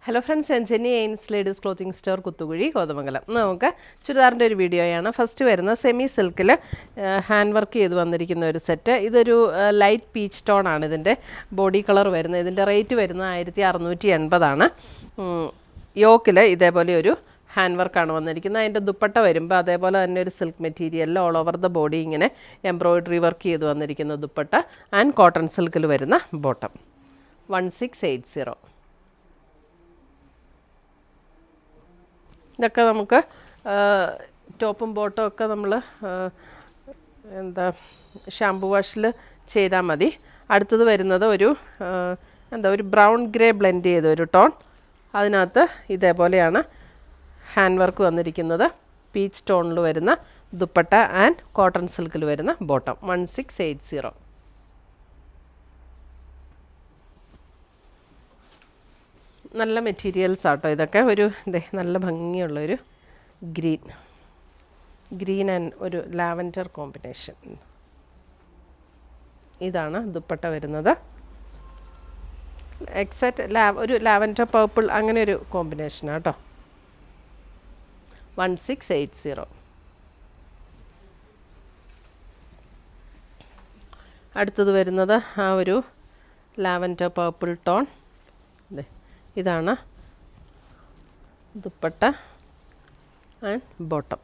Hello friends, ഞാൻ Jenny എയിൻസ് ladies clothing store Kuthukuzhi Kothamangalam. നമുക്ക് ചുരിദാറിൻ്റെ ഒരു വീഡിയോയാണ്. ഫസ്റ്റ് വരുന്ന സെമി സിൽക്കിൽ ഹാൻഡ് വർക്ക് ചെയ്ത് വന്നിരിക്കുന്ന ഒരു സെറ്റ്. ഇതൊരു ലൈറ്റ് പീച്ച് ടോൺ ആണ് ഇതിൻ്റെ ബോഡി കളർ വരുന്നത്. ഇതിൻ്റെ റേറ്റ് വരുന്നത് 1680 യോക്കിൽ ഇതേപോലെ ഒരു ഹാൻഡ് വർക്കാണ് വന്നിരിക്കുന്നത്. അതിൻ്റെ ദുപ്പട്ട വരുമ്പോൾ അതേപോലെ തന്നെ ഒരു സിൽക്ക് മെറ്റീരിയലിൽ ഓൾ ഓവർ ദ ബോഡി ഇങ്ങനെ എംബ്രോയിഡറി വർക്ക് ചെയ്ത് വന്നിരിക്കുന്ന ദുപ്പട്ട ആൻഡ് കോട്ടൺ സിൽക്കിൽ വരുന്ന ബോട്ടം. 1680. ഇതൊക്കെ നമുക്ക് ടോപ്പും ബോട്ടും ഒക്കെ നമ്മൾ ഷാംപൂ വാഷിൽ ചെയ്താൽ മതി. അടുത്തത് വരുന്നത് ഒരു ഒരു ബ്രൗൺ ഗ്രേ ബ്ലെൻഡ് ചെയ്ത ഒരു ടോൺ. അതിനകത്ത് ഇതേപോലെയാണ് ഹാൻഡ് വർക്ക് വന്നിരിക്കുന്നത്. പീച്ച് ടോണിൽ വരുന്ന ദുപ്പട്ട ആൻഡ് കോട്ടൺ സിൽക്കിൽ വരുന്ന ബോട്ടം. 1680. നല്ല മെറ്റീരിയൽസ് ആട്ടോ ഇതൊക്കെ. ഒരു നല്ല ഭംഗിയുള്ളൊരു ഗ്രീൻ ആൻഡ് ഒരു ലാവൻഡർ കോമ്പിനേഷൻ. ഇതാണ് ദുപ്പട്ട വരുന്നത്. എക്സാക്റ്റ് ഒരു ലാവൻഡർ പർപ്പിൾ അങ്ങനെ ഒരു കോമ്പിനേഷനാണ് കേട്ടോ. 1680. അടുത്തത് വരുന്നത് ആ ഒരു ലാവൻഡർ പർപ്പിൾ ടോൺ. ഇതാണ് ദുപ്പട്ട ആൻഡ് ബോട്ടം.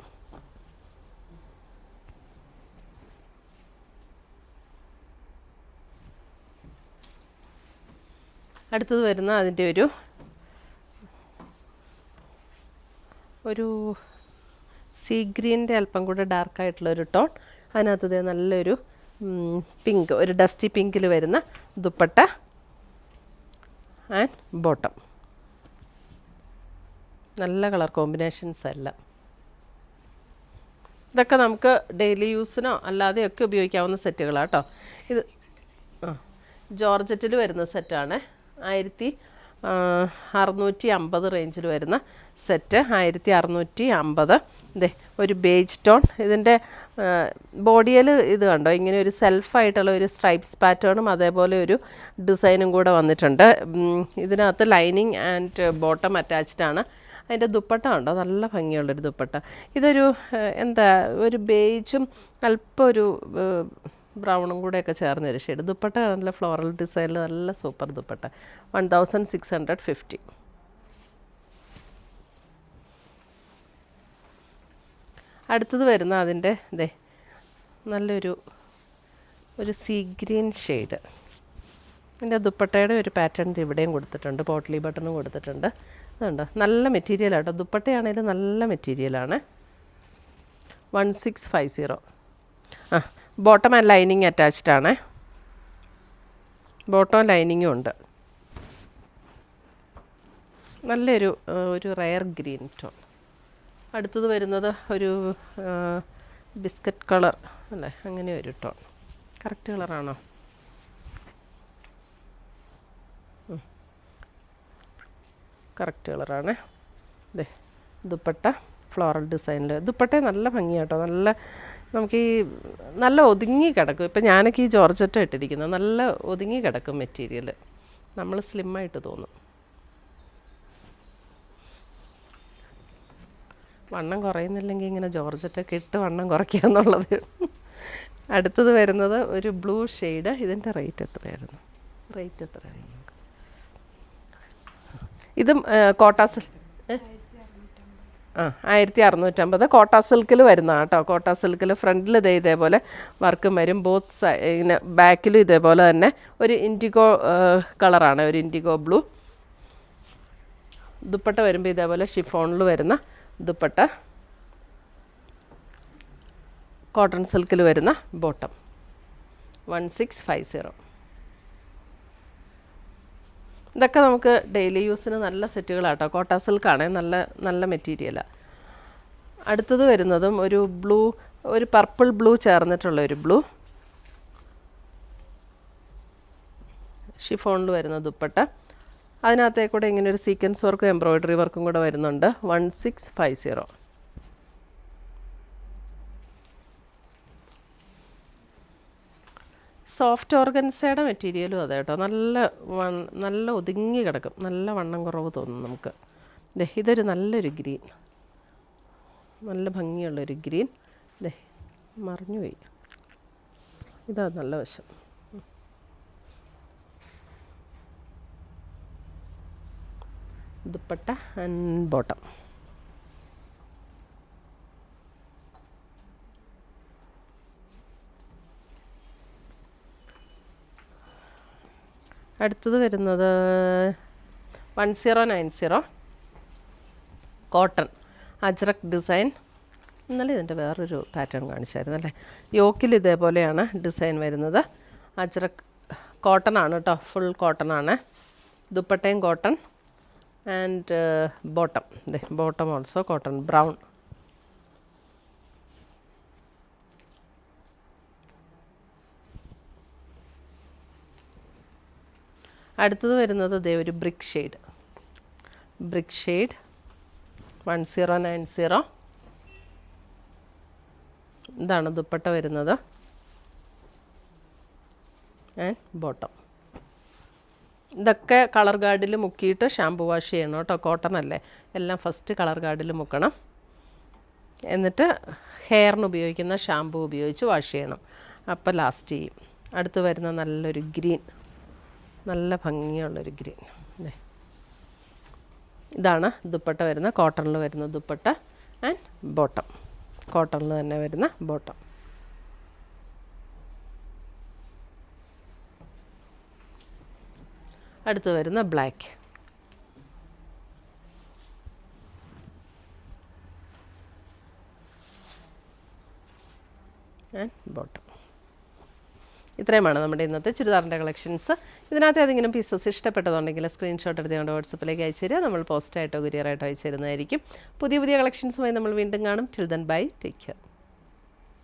അടുത്തത് വരുന്ന അതിൻ്റെ ഒരു സീ ഗ്രീനിൻ്റെ അല്പം കൂടെ ഡാർക്കായിട്ടുള്ളൊരു ടോൺ. അതിനകത്ത് നല്ലൊരു പിങ്ക്, ഒരു ഡസ്റ്റി പിങ്കിൽ വരുന്ന ദുപ്പട്ട ആൻഡ് ബോട്ടം. നല്ല കളർ കോമ്പിനേഷൻസ് എല്ലാം. ഇതൊക്കെ നമുക്ക് ഡെയിലി യൂസിനോ അല്ലാതെയൊക്കെ ഉപയോഗിക്കാവുന്ന സെറ്റുകളാണ് കേട്ടോ. ഇത് ജോർജറ്റിൽ വരുന്ന സെറ്റാണ്. 1650 റേഞ്ചിൽ വരുന്ന സെറ്റ്. 1650. ഒരു ബേജ് ടോൺ. ഇതിൻ്റെ ബോഡിയിൽ ഇത് കണ്ടോ, ഇങ്ങനെ ഒരു സെൽഫായിട്ടുള്ള ഒരു സ്ട്രൈപ്സ് പാറ്റേണും അതേപോലെ ഒരു ഡിസൈനും കൂടെ വന്നിട്ടുണ്ട്. ഇതിനകത്ത് ലൈനിങ് ആൻഡ് ബോട്ടം അറ്റാച്ച്ഡ് ആണ്. അതിൻ്റെ ദുപ്പട്ട ഉണ്ടോ, നല്ല ഭംഗിയുള്ളൊരു ദുപ്പട്ട. ഇതൊരു ഒരു ബേജും അല്പം ഒരു ബ്രൗണും കൂടെയൊക്കെ ചേർന്നൊരു ഷെയ്ഡ്. ദുപ്പട്ട നല്ല ഫ്ലോറൽ ഡിസൈനിൽ നല്ല സൂപ്പർ ദുപ്പട്ട. 1650. അടുത്തത് വരുന്ന അതിൻ്റെ നല്ലൊരു സീ ഗ്രീൻ ഷെയ്ഡ്. ഇതിൻ്റെ ദുപ്പട്ടയുടെ ഒരു പാറ്റേൺ ഇവിടെയും കൊടുത്തിട്ടുണ്ട്. പോട്ട്ലി ബട്ടണും കൊടുത്തിട്ടുണ്ട്. അതുണ്ട്, നല്ല മെറ്റീരിയലാണ് കേട്ടോ. ദുപ്പട്ടയാണെങ്കിലും നല്ല മെറ്റീരിയലാണ്. 1650. ബോട്ടം ആൻഡ് ലൈനിങ് അറ്റാച്ച്ഡ് ആണ്. ബോട്ടം ലൈനിങ്ങും ഉണ്ട്. നല്ലൊരു റയർ ഗ്രീൻ ടോൺ. അടുത്തത് വരുന്നത് ഒരു ബിസ്ക്കറ്റ് കളർ അല്ലേ, അങ്ങനെ ഒരു ടോൺ. കറക്റ്റ് കളറാണോ? കറക്റ്റ് കളറാണ്. ദുപ്പട്ട ഫ്ലോറൽ ഡിസൈനിൽ. ദുപ്പട്ട നല്ല ഭംഗിയാട്ടോ. നമുക്ക് ഈ നല്ല ഒതുങ്ങി കിടക്കും. ഇപ്പം ഞാനൊക്കെ ഈ ജോർജറ്റ് ഇട്ടിരിക്കുന്നത് നല്ല ഒതുങ്ങി കിടക്കും മെറ്റീരിയൽ. നമ്മൾ സ്ലിമ്മായിട്ട് തോന്നും. വണ്ണം കുറയുന്നില്ലെങ്കിൽ ഇങ്ങനെ ജോർജറ്റൊക്കെ ഇട്ട് വണ്ണം കുറയ്ക്കുക എന്നുള്ളത്. അടുത്തത് വരുന്നത് ഒരു ബ്ലൂ ഷെയ്ഡ്. ഇതിൻ്റെ റേറ്റ് എത്രയായിരുന്നു? ഇതും കോട്ടാ സിൽക്ക്. 1650. കോട്ടാ സിൽക്കിൽ വരുന്നതാണ് കേട്ടോ. കോട്ടാ സിൽക്കിൽ ഫ്രണ്ടിൽ ഇതേപോലെ വർക്കും വരും. ബോത്ത് ഇങ്ങനെ ബാക്കിലും ഇതേപോലെ തന്നെ ഒരു ഇൻഡിഗോ കളറാണ്, ഒരു ഇൻഡിഗോ ബ്ലൂ. ദുപ്പട്ട വരുമ്പോൾ ഇതേപോലെ ഷിഫോണിൽ വരുന്ന ദുപ്പട്ട. കോട്ടൺ സിൽക്കിൽ വരുന്ന ബോട്ടം. 1650. ഇതൊക്കെ നമുക്ക് ഡെയിലി യൂസിന് നല്ല സെറ്റുകളാട്ടോ. കോട്ടാ സിൽക്കാണ്, നല്ല മെറ്റീരിയലാണ്. അടുത്തത് വരുന്നതും ഒരു ബ്ലൂ, ഒരു പർപ്പിൾ ബ്ലൂ ചേർന്നിട്ടുള്ള ഒരു ബ്ലൂ. ഷിഫോണിൽ വരുന്ന ദുപ്പട്ട. അതിനകത്തേക്കൂടെ ഇങ്ങനെ ഒരു സീക്വൻസ് വർക്കും എംബ്രോയിഡറി വർക്കും കൂടെ വരുന്നുണ്ട്. 1650. സോഫ്റ്റ് ഓർഗൻസയുടെ മെറ്റീരിയലും അതെ കേട്ടോ, നല്ല ഒതുങ്ങി കിടക്കും, നല്ല വണ്ണം കുറവ് തോന്നും നമുക്ക്. ഇതൊരു നല്ലൊരു ഗ്രീൻ, നല്ല ഭംഗിയുള്ളൊരു ഗ്രീൻ. മറിഞ്ഞു പോയി, ഇതാ നല്ല വശം. Dupatta and bottom. അടുത്തത് വരുന്നത് 1090 കോട്ടൺ അജ്രക് ഡിസൈൻ. ഇന്നലെ ഇതിൻ്റെ വേറൊരു പാറ്റേൺ കാണിച്ചായിരുന്നു അല്ലേ. യോക്കിൽ ഇതേപോലെയാണ് ഡിസൈൻ വരുന്നത്. അജ്രക് കോട്ടൺ ആണ് കേട്ടോ, ഫുൾ കോട്ടൺ ആണ്. ദുപ്പട്ടയും cotton and bottom. Bottom also cotton, brown. അടുത്തത് വരുന്നത് ഒരു ബ്രിക്ക് ഷെയ്ഡ്. 1090. ഇതാണ് ദുപ്പട്ട വരുന്നത് ആൻഡ് ബോട്ടം. ഇതൊക്കെ കളർ ഗാർഡിൽ മുക്കിയിട്ട് ഷാമ്പു വാഷ് ചെയ്യണം കേട്ടോ, കോട്ടൺ അല്ലേ. എല്ലാം ഫസ്റ്റ് കളർ ഗാർഡിൽ മുക്കണം, എന്നിട്ട് ഹെയറിന് ഉപയോഗിക്കുന്ന ഷാമ്പു ഉപയോഗിച്ച് വാഷ് ചെയ്യണം, അപ്പോൾ ലാസ്റ്റ് ചെയ്യും. അടുത്ത് വരുന്ന നല്ലൊരു ഗ്രീൻ, നല്ല ഭംഗിയുള്ളൊരു ഗ്രീൻ. ഇതാണ് ദുപ്പട്ട വരുന്ന, കോട്ടണിൽ വരുന്ന ദുപ്പട്ട ആൻഡ് ബോട്ടം. കോട്ടണിൽ തന്നെ വരുന്ന ബോട്ടം. അടുത്ത് വരുന്ന ബ്ലാക്ക്. And bottom. ഇത്രയുമാണ് നമ്മുടെ ഇന്നത്തെ ചുരിദാറിൻ്റെ കളക്ഷൻസ്. ഇതിനകത്ത് ഏതെങ്കിലും പീസസ് ഇഷ്ടപ്പെട്ടതുണ്ടെങ്കിൽ സ്ക്രീൻഷോട്ട് എടുത്തുകൊണ്ട് വാട്സപ്പിലേക്ക് അയച്ചു തരിക. നമ്മൾ പോസ്റ്റായിട്ടോ കൊറിയറായിട്ടോ അയച്ചു തരുന്നതായിരിക്കും. പുതിയ കളക്ഷൻസുമായി നമ്മൾ വീണ്ടും കാണും. Till then bye, take care.